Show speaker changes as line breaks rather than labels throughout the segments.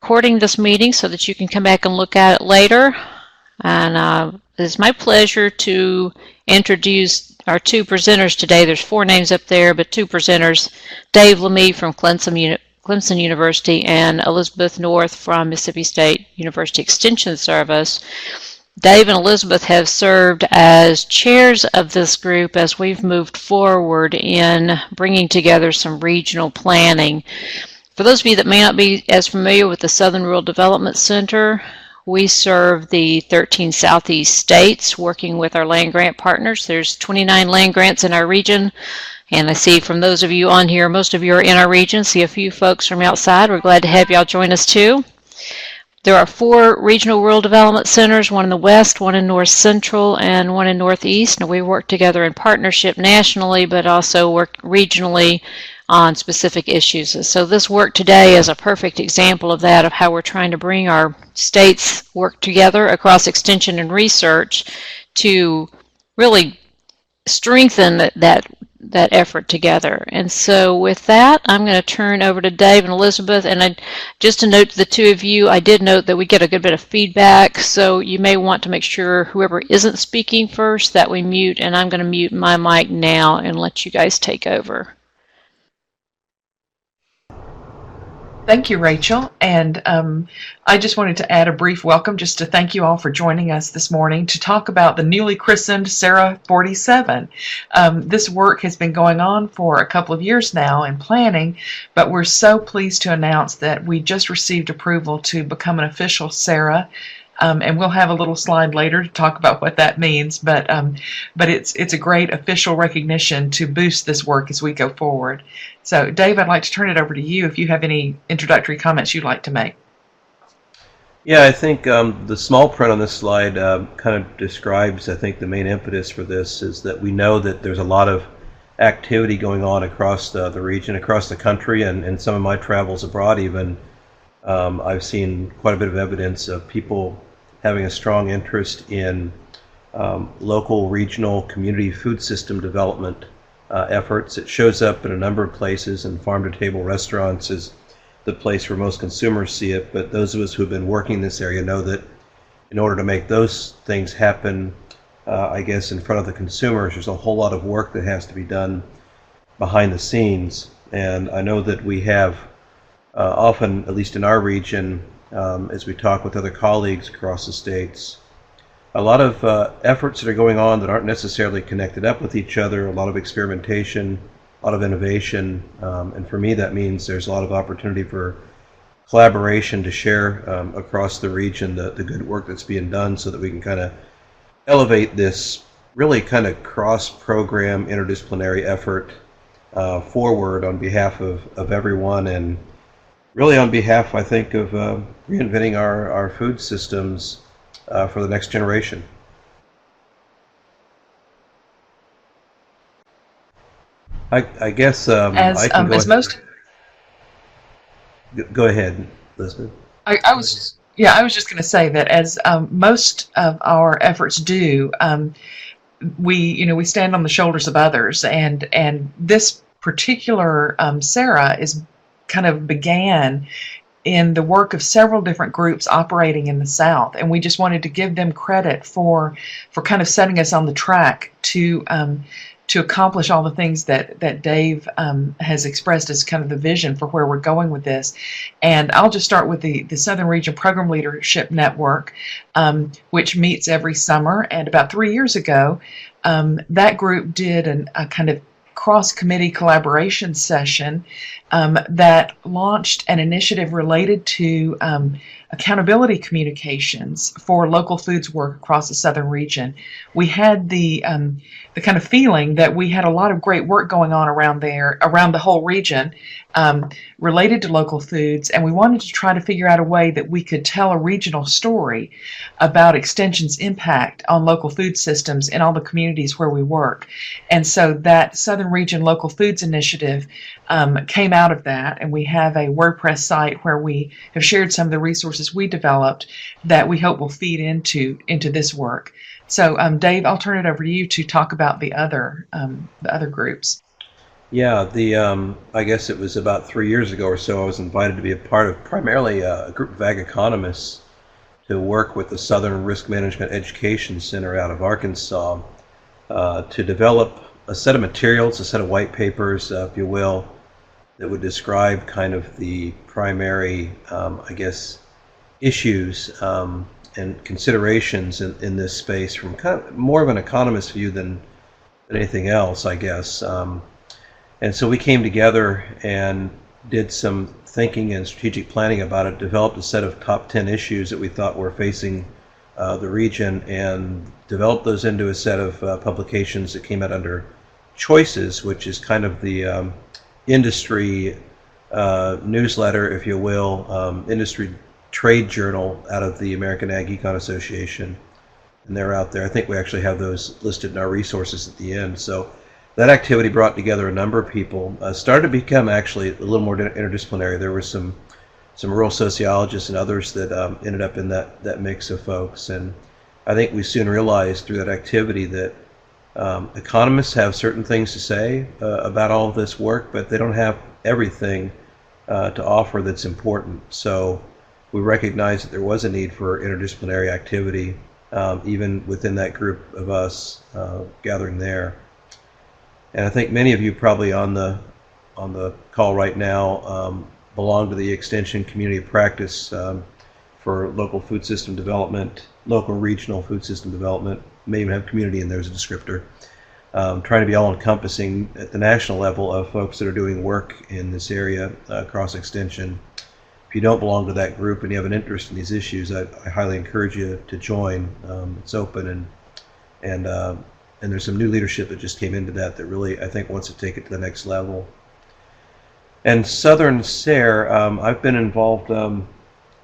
recording this meeting so that you can come back and look at it later. And it's my pleasure to introduce our two presenters today. There's 4 names up there, but 2 presenters, Dave Lemie from Clemson University and Elizabeth North from Mississippi State University Extension Service. Dave and Elizabeth have served as chairs of this group as we've moved forward in bringing together some regional planning. For those of you that may not be as familiar with the Southern Rural Development Center, we serve the 13 Southeast states working with our land grant partners. There's 29 land grants in our region, and I see from those of you on here, most of you are in our region. See a few folks from outside. We're glad to have y'all join us too. There are 4 regional rural development centers, one in the west, one in north central, and one in northeast. And we work together in partnership nationally, but also work regionally on specific issues. So this work today is a perfect example of that, of how we're trying to bring our states work together across extension and research to really strengthen that effort together. And so with that, I'm going to turn over to Dave and Elizabeth. And just to note to the 2 of you, I did note that we get a good bit of feedback, so you may want to make sure whoever isn't speaking first that we mute, and I'm going to mute my mic now and let you guys take over.
Thank you, Rachel. And I just wanted to add a brief welcome just to thank you all for joining us this morning to talk about the newly christened SERA 47. This work has been going on for a couple of years now in planning, but we're so pleased to announce that we just received approval to become an official SERA. And we'll have a little slide later to talk about what that means, but it's a great official recognition to boost this work as we go forward. So, Dave, I'd like to turn it over to you if you have any introductory comments you'd like to make.
Yeah, I think the small print on this slide kind of describes, I think, the main impetus for this is that we know that there's a lot of activity going on across the region, across the country, and some of my travels abroad even. I've seen quite a bit of evidence of people having a strong interest in local, regional, community food system development efforts. It shows up in a number of places, and farm-to-table restaurants is the place where most consumers see it, but those of us who have been working in this area know that in order to make those things happen, I guess, in front of the consumers, there's a whole lot of work that has to be done behind the scenes. And I know that we have often, at least in our region, as we talk with other colleagues across the states, a lot of efforts that are going on that aren't necessarily connected up with each other, a lot of experimentation, a lot of innovation, and for me that means there's a lot of opportunity for collaboration to share across the region the good work that's being done so that we can kind of elevate this really kind of cross-program interdisciplinary effort forward on behalf of everyone, and really on behalf, I think, of reinventing our food systems for the next generation. I guess I can go ahead. Go ahead, Elizabeth.
I was just going to say that as most of our efforts do, we stand on the shoulders of others, and this particular SERA is kind of began in the work of several different groups operating in the South, and we just wanted to give them credit for kind of setting us on the track to accomplish all the things that Dave has expressed as kind of the vision for where we're going with this. And I'll just start with the Southern Region Program Leadership Network, which meets every summer. And about 3 years ago, that group did a kind of cross-committee collaboration session that launched an initiative related to accountability communications for local foods work across the southern region. We had the kind of feeling that we had a lot of great work going on around the whole region, related to local foods, and we wanted to try to figure out a way that we could tell a regional story about Extension's impact on local food systems in all the communities where we work. And so that Southern Region Local Foods Initiative came out of that, and we have a WordPress site where we have shared some of the resources we developed that we hope will feed into this work. So Dave, I'll turn it over to you to talk about the other groups.
Yeah, I guess it was about 3 years ago or so. I was invited to be a part of primarily a group of ag economists to work with the Southern Risk Management Education Center out of Arkansas to develop a set of materials, a set of white papers, if you will, that would describe kind of the primary, I guess, issues and considerations in this space from kind of more of an economist view than anything else, I guess. And so we came together and did some thinking and strategic planning about it, developed a set of top 10 issues that we thought were facing the region, and developed those into a set of publications that came out under Choices, which is kind of the industry newsletter, if you will, industry trade journal out of the American Ag Econ Association. And they're out there. I think we actually have those listed in our resources at the end. So that activity brought together a number of people, started to become actually a little more interdisciplinary. There were some rural sociologists and others that ended up in that mix of folks. And I think we soon realized through that activity that economists have certain things to say about all of this work, but they don't have everything to offer that's important. So we recognized that there was a need for interdisciplinary activity, even within that group of us gathering there. And I think many of you probably on the call right now belong to the Extension Community of Practice for local food system development, local regional food system development. May even have community in there as a descriptor. Trying to be all-encompassing at the national level of folks that are doing work in this area across Extension. If you don't belong to that group and you have an interest in these issues, I highly encourage you to join. It's open, and there's some new leadership that just came into that really, I think, wants to take it to the next level. And Southern SERA, I've been involved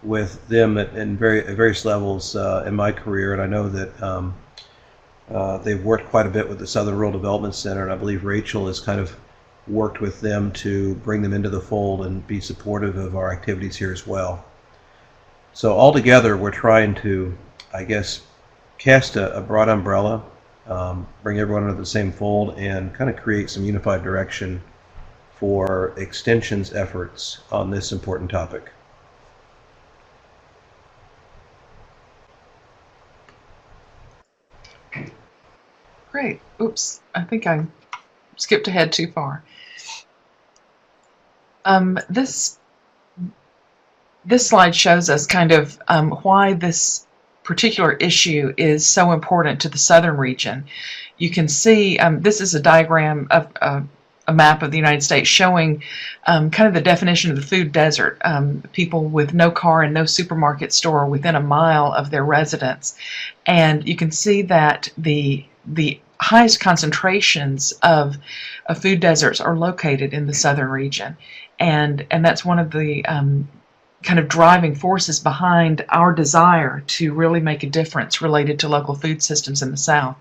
with them at various levels in my career, and I know that they've worked quite a bit with the Southern Rural Development Center, and I believe Rachel has kind of worked with them to bring them into the fold and be supportive of our activities here as well. So altogether, we're trying to, I guess, cast a broad umbrella, bring everyone under the same fold, and kind of create some unified direction for Extension's efforts on this important topic.
Great. Oops, I think I skipped ahead too far. This slide shows us kind of why this particular issue is so important to the southern region. You can see this is a diagram of a map of the United States showing kind of the definition of the food desert, people with no car and no supermarket store within a mile of their residence. And you can see that the highest concentrations of food deserts are located in the southern region. And that's one of the kind of driving forces behind our desire to really make a difference related to local food systems in the South,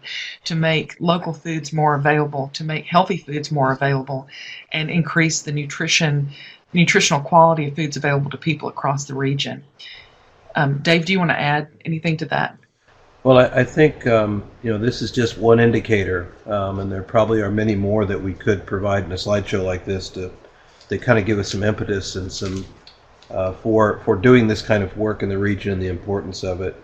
to make local foods more available, to make healthy foods more available, and increase the nutritional quality of foods available to people across the region. Dave, do you want to add anything to that?
Well, I think this is just one indicator, and there probably are many more that we could provide in a slideshow like this to kind of give us some impetus and some for doing this kind of work in the region and the importance of it.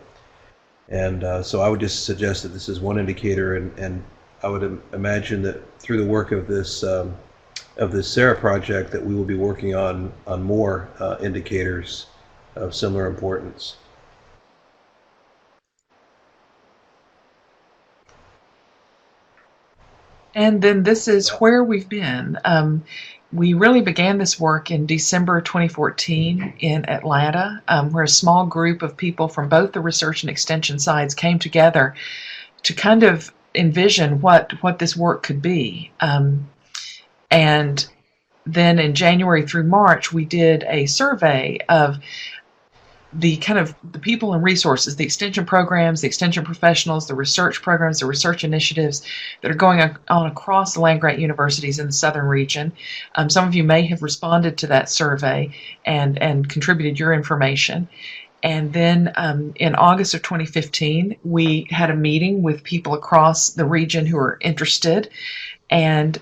And so I would just suggest that this is one indicator, and I would imagine that through the work of this SERA project that we will be working on more indicators of similar importance.
And then this is where we've been. We really began this work in December 2014 in Atlanta, where a small group of people from both the research and extension sides came together to kind of envision what this work could be. And then in January through March, we did a survey of the people and resources, the extension programs, the extension professionals, the research programs, the research initiatives that are going on across the land-grant universities in the southern region. Some of you may have responded to that survey and contributed your information. And then in August of 2015, we had a meeting with people across the region who are interested. And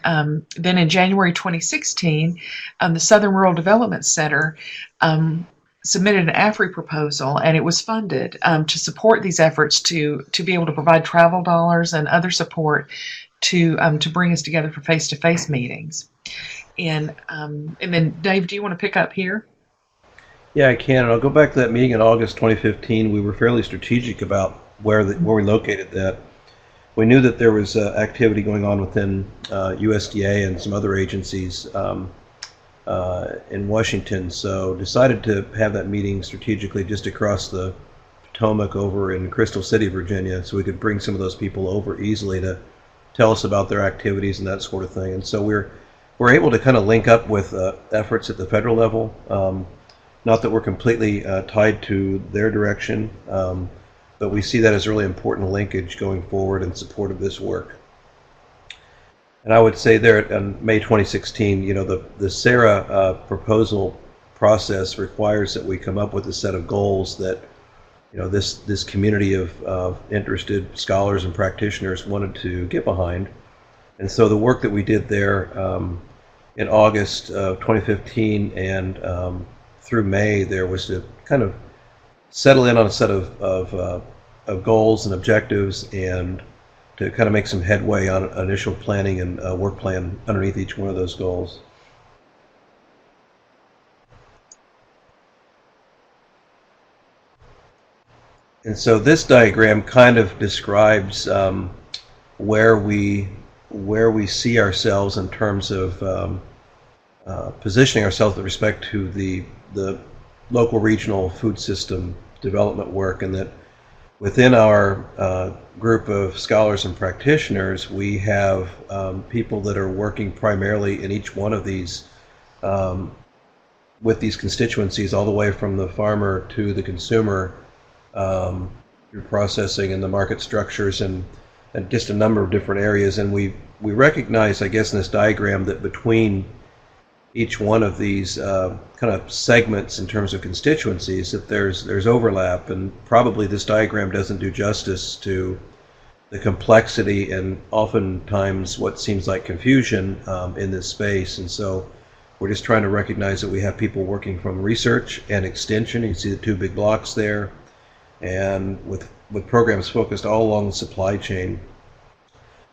then in January 2016, the Southern Rural Development Center submitted an AFRI proposal, and it was funded to support these efforts to be able to provide travel dollars and other support to bring us together for face-to-face meetings. And then, Dave, do you want to pick up here?
Yeah, I can. And I'll go back to that meeting in August 2015. We were fairly strategic about where we located that. We knew that there was activity going on within USDA and some other agencies in Washington, so decided to have that meeting strategically just across the Potomac over in Crystal City, Virginia, so we could bring some of those people over easily to tell us about their activities and that sort of thing. And so we're able to kind of link up with efforts at the federal level. Not that we're completely tied to their direction, but we see that as a really important linkage going forward in support of this work. And I would say there in May 2016, the SERA proposal process requires that we come up with a set of goals that this community of interested scholars and practitioners wanted to get behind. And so the work that we did there in August of 2015 and through May there was to kind of settle in on a set of goals and objectives, and to kind of make some headway on initial planning and work plan underneath each one of those goals. And so this diagram kind of describes where we see ourselves in terms of positioning ourselves with respect to the local regional food system development work, and that within our group of scholars and practitioners, we have people that are working primarily in each one of these with these constituencies, all the way from the farmer to the consumer, through processing and the market structures and just a number of different areas. And we recognize, I guess, in this diagram that between each one of these kind of segments in terms of constituencies, that there's overlap, and probably this diagram doesn't do justice to the complexity and oftentimes what seems like confusion in this space. And so we're just trying to recognize that we have people working from research and extension. You can see the two big blocks there, and with programs focused all along the supply chain.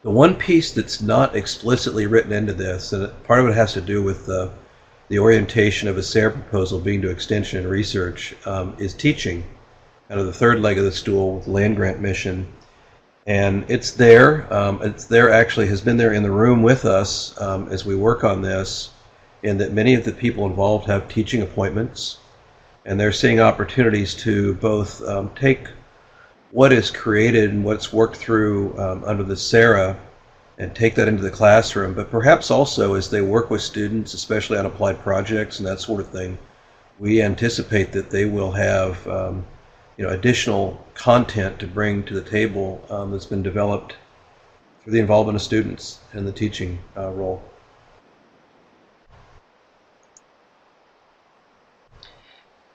The one piece that's not explicitly written into this, and part of it has to do with the orientation of a SERA proposal being to extension and research, is teaching, kind of the third leg of the stool with land grant mission. And it's there. Actually has been there in the room with us as we work on this, in that many of the people involved have teaching appointments, and they're seeing opportunities to both take what is created and what's worked through under the SERA and take that into the classroom, but perhaps also as they work with students, especially on applied projects and that sort of thing, we anticipate that they will have additional content to bring to the table that's been developed through the involvement of students in the teaching role.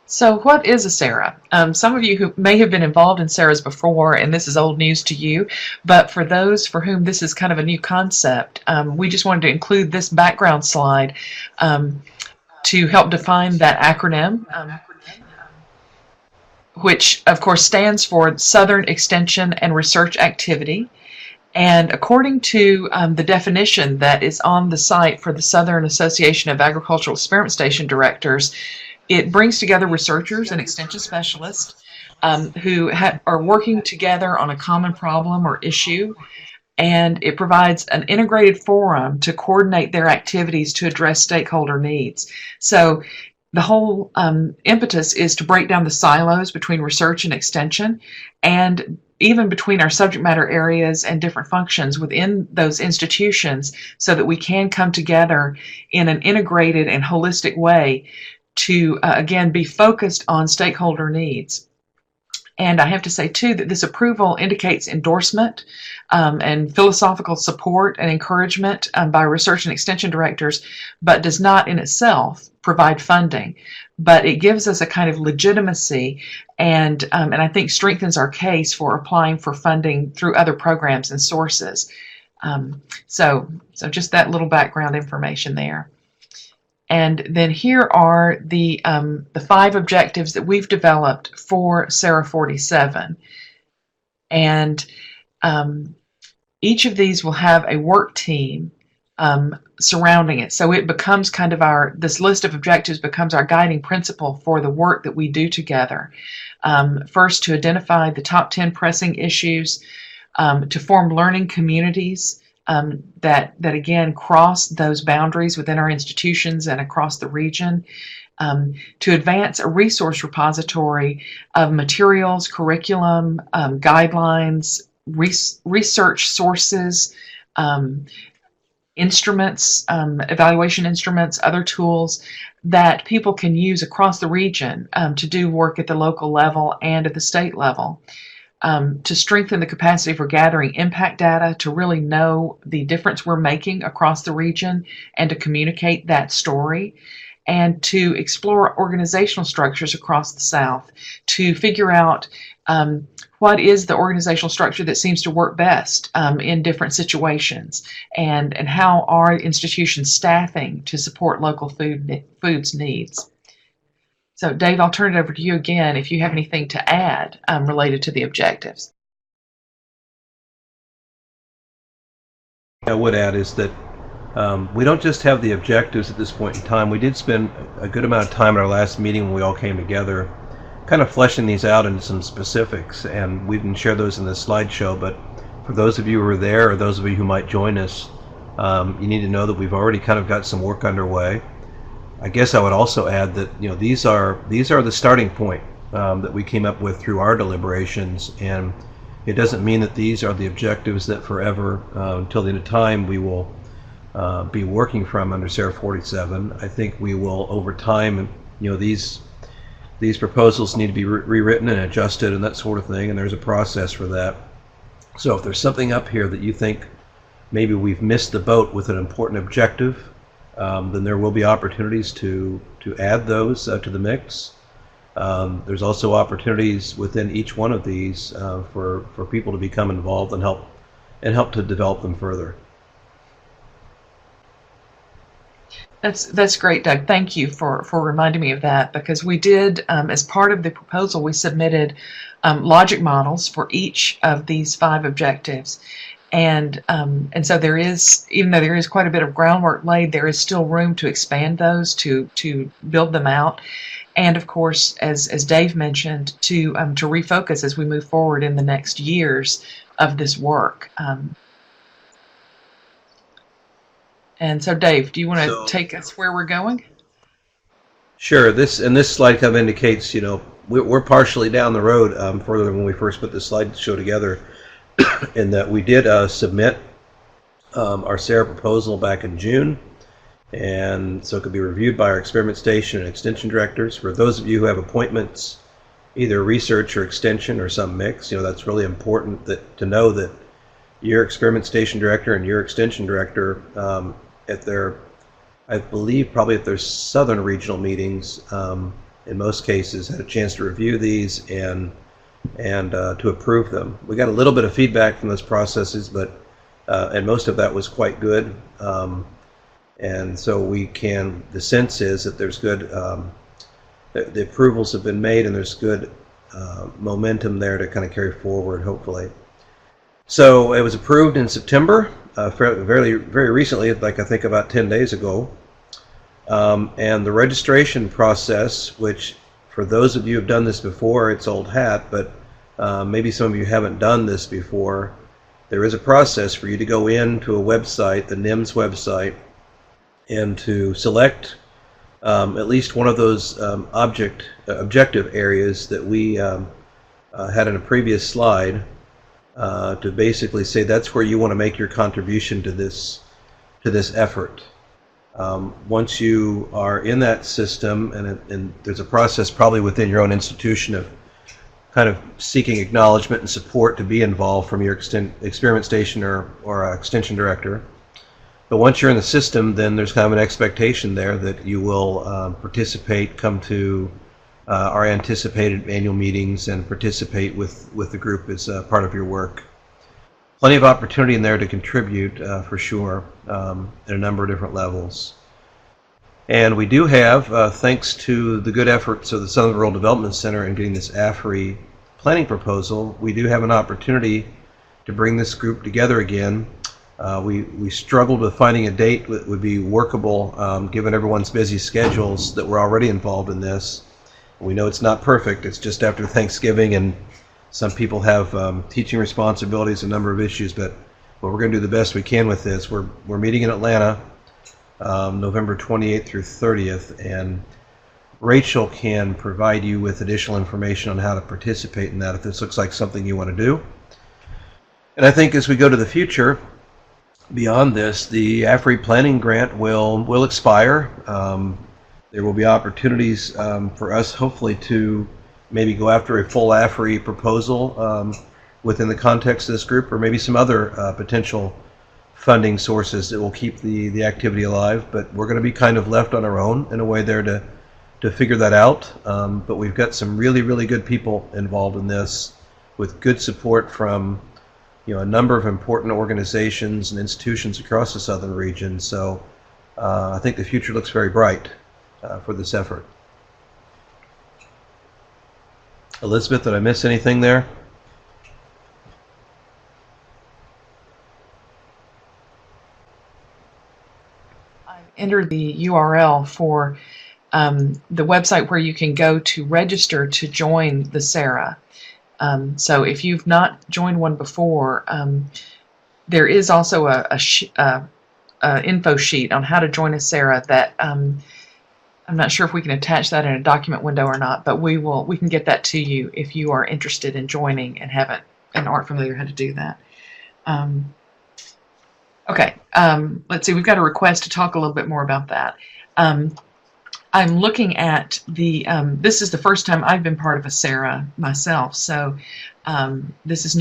So what is a SERA? Some of you who may have been involved in SERAs before, and this is old news to you, but for those for whom this is kind of a new concept, we just wanted to include this background slide to help define that acronym, which of course stands for Southern Extension and Research Activity. And according to the definition that is on the site for the Southern Association of Agricultural Experiment Station Directors, it brings together researchers and extension specialists who are working together on a common problem or issue, and it provides an integrated forum to coordinate their activities to address stakeholder needs. So the whole impetus is to break down the silos between research and extension, and even between our subject matter areas and different functions within those institutions, so that we can come together in an integrated and holistic way to, again, be focused on stakeholder needs. And I have to say, too, that this approval indicates endorsement and philosophical support and encouragement by research and extension directors, but does not in itself provide funding. But it gives us a kind of legitimacy and I think strengthens our case for applying for funding through other programs and sources. So just that little background information there. And then here are the 5 objectives that we've developed for SERA 47. And each of these will have a work team surrounding it. So it becomes kind of this list of objectives becomes our guiding principle for the work that we do together. First, to identify the top 10 pressing issues, to form learning communities that again cross those boundaries within our institutions and across the region, to advance a resource repository of materials, curriculum, guidelines, research sources, instruments, evaluation instruments, other tools that people can use across the region to do work at the local level and at the state level. To strengthen the capacity for gathering impact data, to really know the difference we're making across the region and to communicate that story, and to explore organizational structures across the South, to figure out what is the organizational structure that seems to work best in different situations, and how are institutions staffing to support local foods needs. So, Dave, I'll turn it over to you again if you have anything to add related to the objectives.
I would add is that we don't just have the objectives at this point in time. We did spend a good amount of time at our last meeting when we all came together kind of fleshing these out into some specifics, and we didn't share those in the slideshow, but for those of you who are there or those of you who might join us, you need to know that we've already kind of got some work underway. I guess I would also add that these are the starting point that we came up with through our deliberations, and it doesn't mean that these are the objectives that forever until the end of time we will be working from under SERA 47. I think we will over time, these proposals need to be rewritten and adjusted and that sort of thing, and there's a process for that. So if there's something up here that you think maybe we've missed the boat with an important objective, then there will be opportunities to add those to the mix. There's also opportunities within each one of these for people to become involved and help to develop them further.
That's great, Doug. Thank you for reminding me of that, because we did, as part of the proposal, we submitted logic models for each of these 5 objectives. And so there is, even though there is quite a bit of groundwork laid, there is still room to expand those, to build them out. And of course, as Dave mentioned, to refocus as we move forward in the next years of this work. And so, Dave, do you want to take us where we're going?
Sure. This slide kind of indicates, we're partially down the road further than when we first put the slideshow together, in that we did submit our SERA proposal back in June, and so it could be reviewed by our experiment station and extension directors. For those of you who have appointments, either research or extension or some mix, that's really important to know that your experiment station director and your extension director at their, I believe probably at their southern regional meetings, in most cases, had a chance to review these and to approve them. We got a little bit of feedback from those processes, but and most of that was quite good. And so the sense is that there's good, the approvals have been made and there's good momentum there to kind of carry forward, hopefully. So it was approved in September, very recently, like I think about 10 days ago. And the registration process, which for those of you who have done this before, it's old hat, but maybe some of you haven't done this before, there is a process for you to go into a website, the NIMS website, and to select at least one of those objective areas that we had in a previous slide, to basically say that's where you want to make your contribution to this effort. Once you are in that system, and there's a process probably within your own institution of kind of seeking acknowledgement and support to be involved from your experiment station or extension director. But once you're in the system, then there's kind of an expectation there that you will participate, come to our anticipated annual meetings and participate with the group as part of your work. plenty of opportunity in there to contribute for sure at a number of different levels. And we do have, thanks to the good efforts of the Southern Rural Development Center in getting this AFRI planning proposal, we do have an opportunity to bring this group together again. We struggled with finding a date that would be workable given everyone's busy schedules that were already involved in this. We know it's not perfect. It's just after Thanksgiving, and some people have teaching responsibilities, a number of issues, but we're going to do the best we can with this. We're meeting in Atlanta November 28th through 30th, and Rachel can provide you with additional information on how to participate in that if this looks like something you want to do. And I think as we go to the future, beyond this, the AFRI planning grant will expire. There will be opportunities for us, hopefully, to maybe go after a full AFRI proposal within the context of this group, or maybe some other potential funding sources that will keep the activity alive. But we're going to be kind of left on our own in a way there to figure that out. But we've got some really, really good people involved in this with good support from a number of important organizations and institutions across the southern region. So I think the future looks very bright for this effort. Elizabeth, did I miss anything there?
Enter the URL for the website where you can go to register to join the SERA. So if you've not joined one before, there is also a info sheet on how to join a SERA that I'm not sure if we can attach that in a document window or not, but we can get that to you if you are interested in joining and aren't familiar how to do that. Okay, let's see, we've got a request to talk a little bit more about that. I'm looking at this is the first time I've been part of a SERA myself, so this is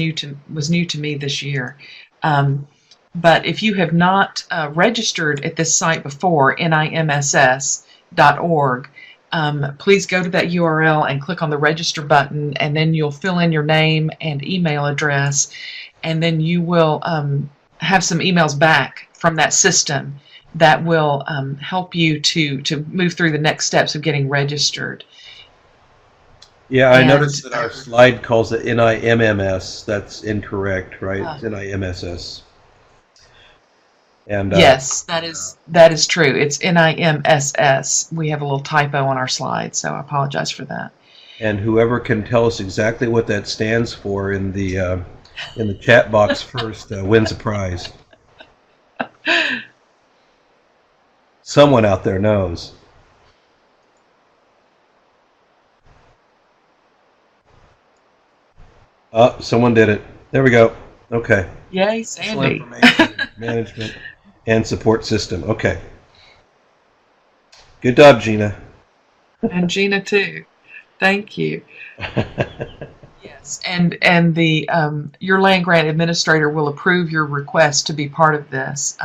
was new to me this year. But if you have not registered at this site before, nimss.org, please go to that URL and click on the register button, and then you'll fill in your name and email address, and then you will have some emails back from that system that will help you to move through the next steps of getting registered.
Yeah, I noticed that our slide calls it NIMMS. That's incorrect, right? It's NIMSS. And
yes, that is true. It's NIMSS. We have a little typo on our slide, so I apologize for that.
And whoever can tell us exactly what that stands for in the chat box first wins a prize. Someone out there knows. Oh, someone did it. There we go. Okay.
Yay, Sandy.
Information management and support system. Okay. Good job, Gina.
And Gina too. Thank you. Yes, and the your land grant administrator will approve your request to be part of this.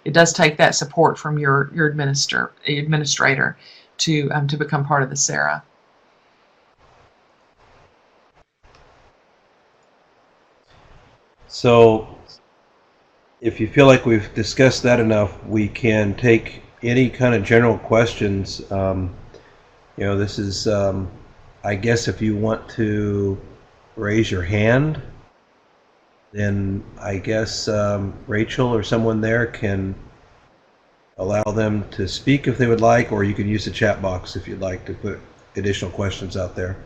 It does take that support from your administrator to become part of the SERA.
So, if you feel like we've discussed that enough, we can take any kind of general questions. This is, I guess, if you want to raise your hand, then I guess Rachel or someone there can allow them to speak if they would like, or you can use the chat box if you'd like to put additional questions out there.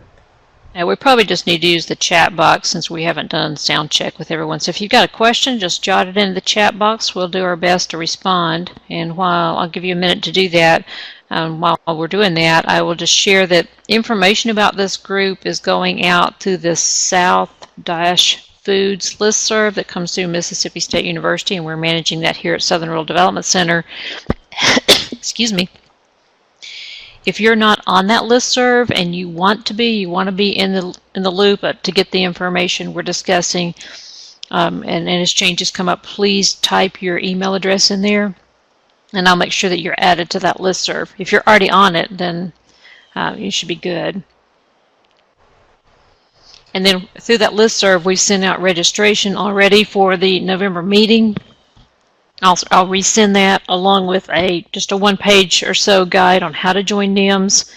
Now, we probably just need to use the chat box since we haven't done sound check with everyone. So if you've got a question, just jot it into the chat box. We'll do our best to respond. And while I'll give you a minute to do that, while we're doing that, I will just share that information about this group is going out to the South-Foods listserv that comes through Mississippi State University, and we're managing that here at Southern Rural Development Center. Excuse me. If you're not on that listserv and you want to be in the loop to get the information we're discussing, and as changes come up, please type your email address in there, and I'll make sure that you're added to that listserv. If you're already on it, then you should be good. And then through that listserv, we've sent out registration already for the November meeting. I'll resend that along with just a one-page or so guide on how to join NIMS,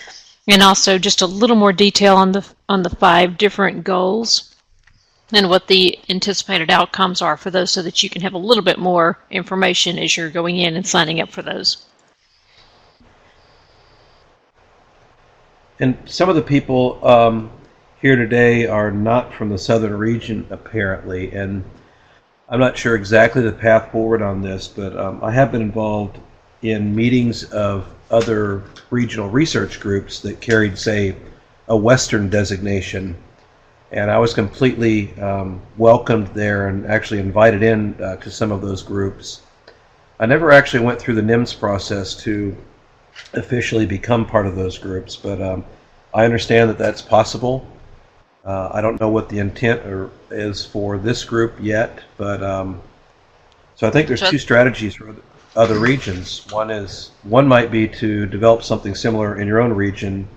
and also just a little more detail on the 5 different goals and what the anticipated outcomes are for those, so that you can have a little bit more information as you're going in and signing up for those.
And some of the people here today are not from the southern region, apparently, and I'm not sure exactly the path forward on this, but I have been involved in meetings of other regional research groups that carried, say, a Western designation, and I was completely welcomed there and actually invited in to some of those groups. I never actually went through the NIMS process to officially become part of those groups, but I understand that that's possible. I don't know what the intent is for this group yet, but so I think there's 2 strategies for other regions. One might be to develop something similar in your own region,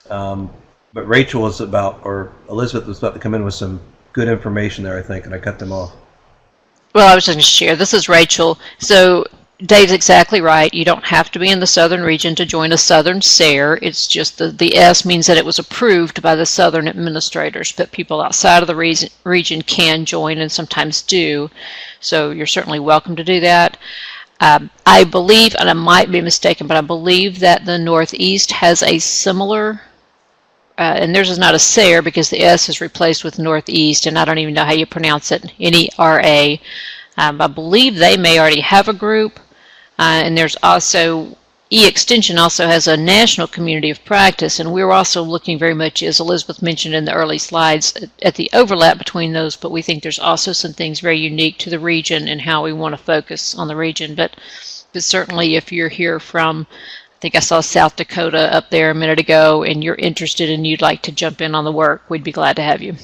but Rachel was or Elizabeth was about to come in with some good information there, I think, and I cut them off.
Well, I was just going to share. This is Rachel. So Dave's exactly right. You don't have to be in the southern region to join a southern SERA. It's just the S means that it was approved by the southern administrators, but people outside of the region can join and sometimes do. So you're certainly welcome to do that. I believe, and I might be mistaken, but I believe that the Northeast has a similar, and theirs is not a SERA because the S is replaced with Northeast, and I don't even know how you pronounce it, NERA. I believe they may already have a group, and there's also, E-Extension also has a national community of practice, and we're also looking very much, as Elizabeth mentioned in the early slides, at the overlap between those, but we think there's also some things very unique to the region and how we want to focus on the region. But certainly if you're here from, I think I saw South Dakota up there a minute ago, and you're interested and you'd like to jump in on the work, we'd be glad to have you.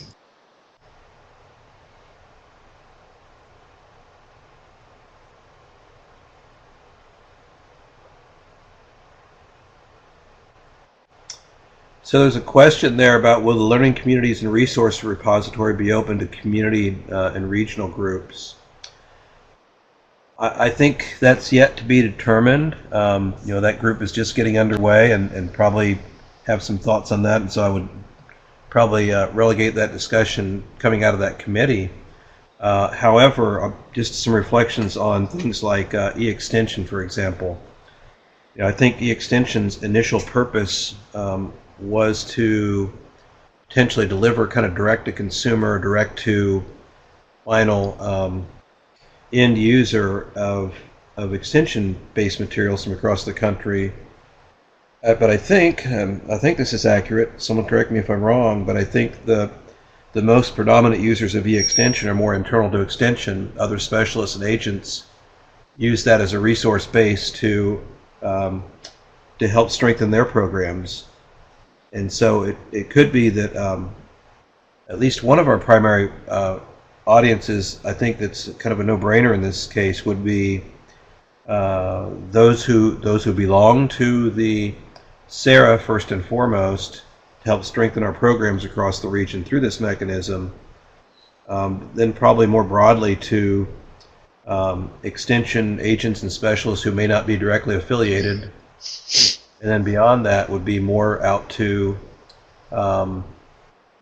So there's a question there about, will the Learning Communities and Resource Repository be open to community and regional groups? I think that's yet to be determined. That group is just getting underway and probably have some thoughts on that, and so I would probably relegate that discussion coming out of that committee. However, just some reflections on things like E-Extension, for example. I think E-Extension's initial purpose was to potentially deliver kind of direct to consumer, direct to final end user of extension-based materials from across the country. But I think this is accurate. Someone correct me if I'm wrong, but I think the most predominant users of E-Extension are more internal to Extension. Other specialists and agents use that as a resource base to help strengthen their programs. And so it could be that at least one of our primary audiences, I think that's kind of a no-brainer in this case, would be those who belong to the SERA first and foremost, to help strengthen our programs across the region through this mechanism. Then probably more broadly to extension agents and specialists who may not be directly affiliated. And then beyond that would be more out to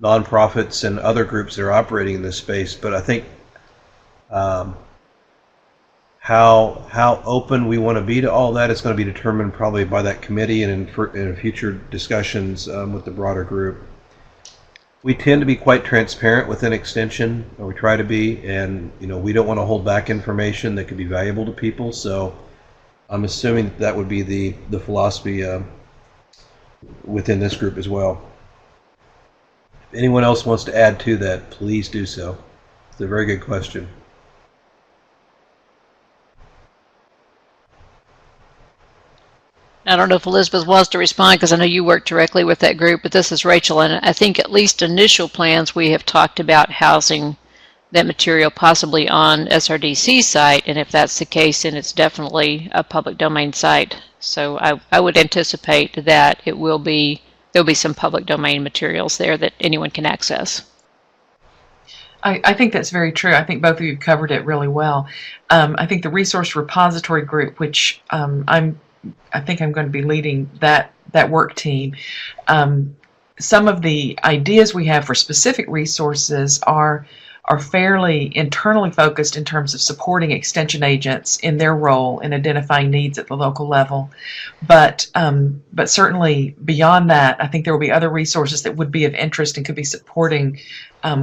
nonprofits and other groups that are operating in this space. But I think how open we want to be to all that is going to be determined probably by that committee and in future discussions with the broader group. We tend to be quite transparent within Extension, or we try to be, and we don't want to hold back information that could be valuable to people. So I'm assuming that would be the philosophy within this group as well. If anyone else wants to add to that, please do so. It's a very good question.
I don't know if Elizabeth wants to respond because I know you work directly with that group, but this is Rachel, and I think at least initial plans we have talked about housing that material possibly on SRDC site, and if that's the case, then it's definitely a public domain site. So I would anticipate that it will be there'll be some public domain materials there that anyone can access.
I think that's very true. I think both of you covered it really well. I think the resource repository group, which I think I'm going to be leading that work team. Some of the ideas we have for specific resources are fairly internally focused in terms of supporting extension agents in their role in identifying needs at the local level. But certainly beyond that, I think there will be other resources that would be of interest and could be supporting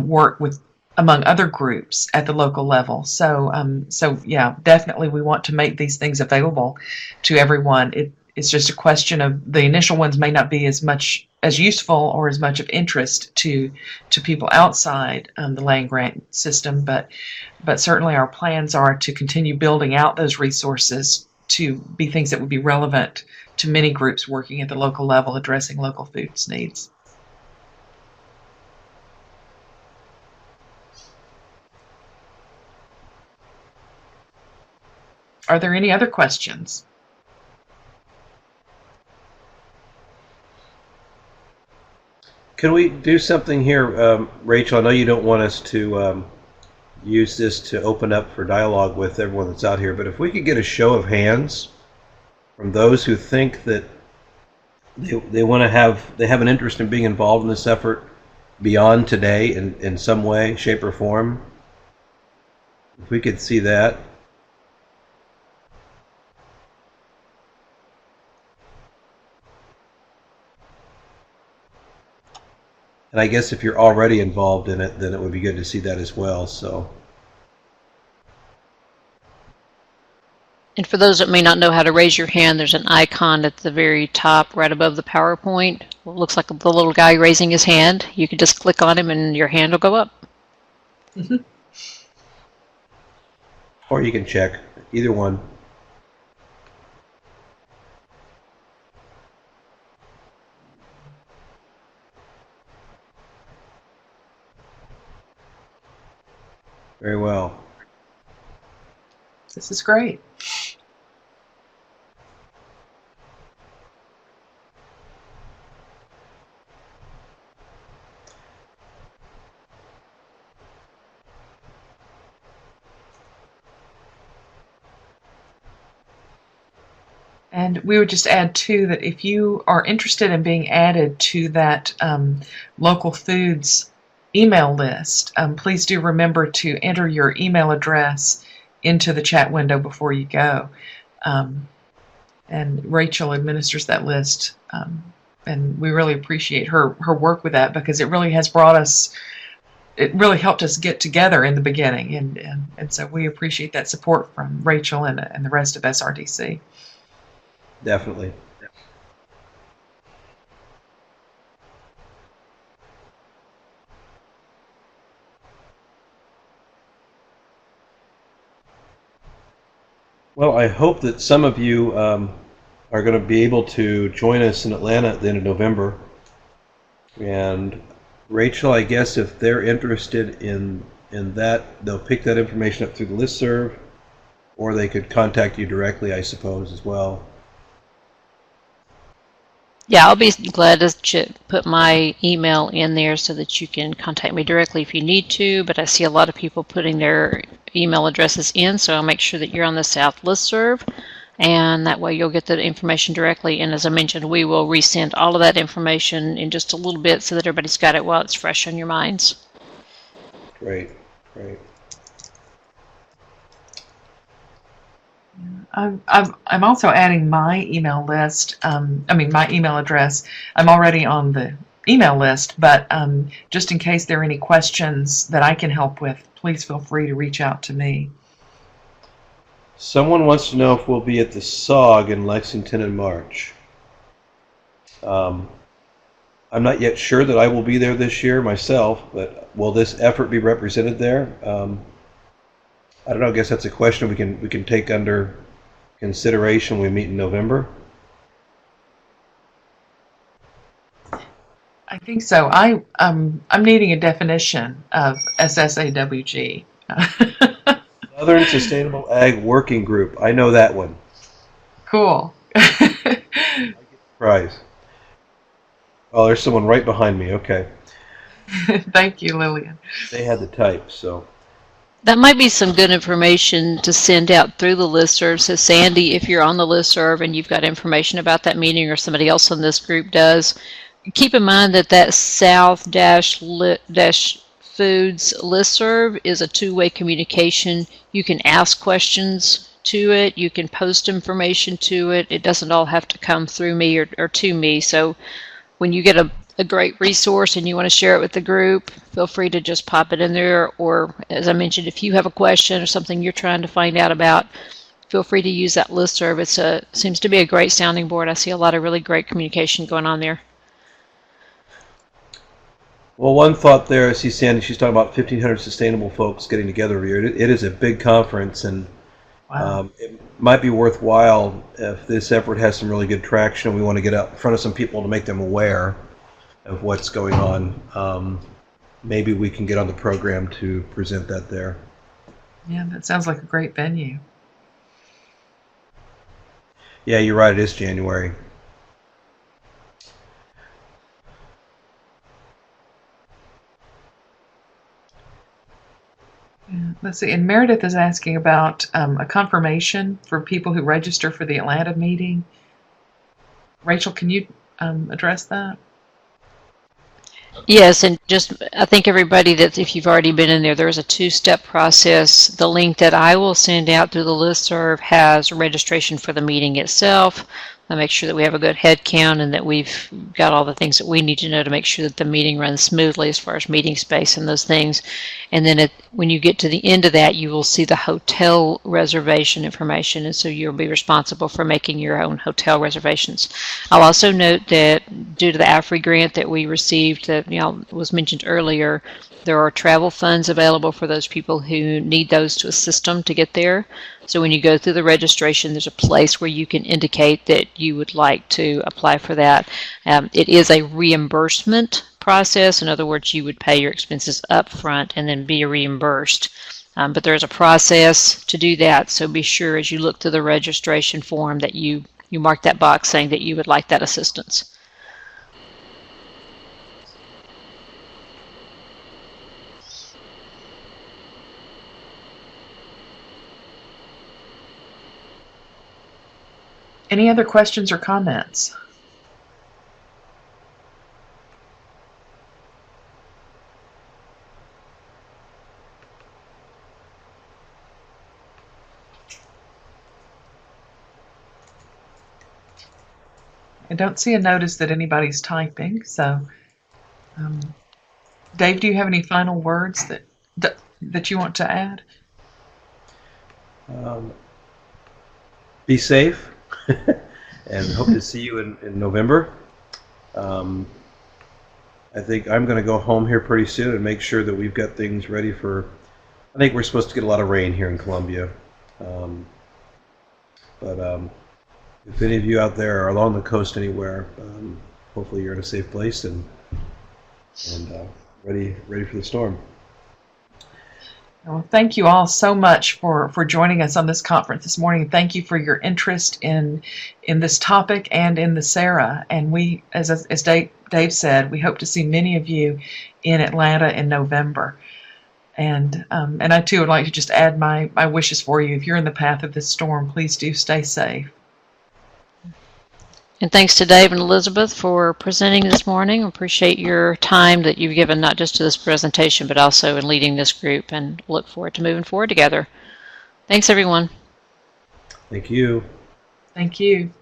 work with among other groups at the local level. So yeah, definitely we want to make these things available to everyone. It's just a question of the initial ones may not be as useful or as much of interest to people outside the land grant system, but certainly our plans are to continue building out those resources to be things that would be relevant to many groups working at the local level addressing local foods needs. Are there any other questions?
Can we do something here, Rachel? I know you don't want us to use this to open up for dialogue with everyone that's out here, but if we could get a show of hands from those who think that they want to they have an interest in being involved in this effort beyond today in some way, shape, or form. If we could see that. And I guess if you're already involved in it, then it would be good to see that as well. So.
And for those that may not know how to raise your hand, there's an icon at the very top right above the PowerPoint. It looks like the little guy raising his hand. You can just click on him and your hand will go up.
Mm-hmm.
Or you can check. Either one. Very well.
This is great. And we would just add, too, that if you are interested in being added to that local foods email list, please do remember to enter your email address into the chat window before you go. And Rachel administers that list, and we really appreciate her work with that, because it really has it really helped us get together in the beginning, and so we appreciate that support from Rachel and the rest of SRDC.
Definitely. Well, I hope that some of you are going to be able to join us in Atlanta at the end of November. And Rachel, I guess if they're interested in that, they'll pick that information up through the listserv, or they could contact you directly, I suppose, as well.
Yeah, I'll be glad to put my email in there so that you can contact me directly if you need to, but I see a lot of people putting their email addresses in, so I'll make sure that you're on the South listserv, and that way you'll get the information directly. And as I mentioned, we will resend all of that information in just a little bit so that everybody's got it while it's fresh on your minds.
Great, great.
I'm also adding my email list. My email address. I'm already on the email list, but just in case there are any questions that I can help with, please feel free to reach out to me.
Someone wants to know if we'll be at the SOG in Lexington in March. I'm not yet sure that I will be there this year myself, but will this effort be represented there? I don't know. I guess that's a question we can take under consideration when we meet in November.
I think so. I'm needing a definition of SSAWG.
Southern Sustainable Ag Working Group. I know that one.
Cool.
Prize. Oh, there's someone right behind me. Okay.
Thank you, Lillian.
They had to type, so.
That might be some good information to send out through the listserv. So Sandy, if you're on the listserv and you've got information about that meeting or somebody else in this group does, keep in mind that that South-Foods listserv is a two-way communication. You can ask questions to it. You can post information to it. It doesn't all have to come through me or to me. So when you get a great resource and you want to share it with the group, feel free to just pop it in there. Or, as I mentioned, if you have a question or something you're trying to find out about, feel free to use that listserv. It seems to be a great sounding board. I see a lot of really great communication going on there.
Well, one thought there, I see Sandy, she's talking about 1,500 sustainable folks getting together every year. It is a big conference, and
Wow.
it might be worthwhile if this effort has some really good traction. We want to get out in front of some people to make them aware of what's going on. Maybe we can get on the program to present that there.
Yeah, that sounds like a great venue.
Yeah, you're right. It is January.
Yeah. Let's see. And Meredith is asking about a confirmation for people who register for the Atlanta meeting. Rachel, can you address that?
Yes, and just I think everybody that if you've already been in there, there's a two-step process. The link that I will send out through the listserv has registration for the meeting itself. I'll make sure that we have a good head count and that we've got all the things that we need to know to make sure that the meeting runs smoothly as far as meeting space and those things. And then when you get to the end of that, you will see the hotel reservation information, and so you'll be responsible for making your own hotel reservations. I'll also note that due to the AFRI grant that we received that was mentioned earlier, there are travel funds available for those people who need those to assist them to get there. So when you go through the registration, there's a place where you can indicate that you would like to apply for that. It is a reimbursement process. In other words, you would pay your expenses up front and then be reimbursed. But there's a process to do that, so be sure as you look through the registration form that you mark that box saying that you would like that assistance.
Any other questions or comments? I don't see a notice that anybody's typing, so Dave, do you have any final words that you want to add?
Be safe, and hope to see you in November. I think I'm going to go home here pretty soon and make sure that we've got things ready for. I think we're supposed to get a lot of rain here in Columbia, but if any of you out there are along the coast anywhere, hopefully you're in a safe place and ready for the storm.
Well, thank you all so much for joining us on this conference this morning. Thank you for your interest in this topic and in the SERA. And we, as Dave said, we hope to see many of you in Atlanta in November. And I too would like to just add my wishes for you. If you're in the path of this storm, please do stay safe.
And thanks to Dave and Elizabeth for presenting this morning. I appreciate your time that you've given not just to this presentation, but also in leading this group, and look forward to moving forward together. Thanks, everyone.
Thank you.
Thank you.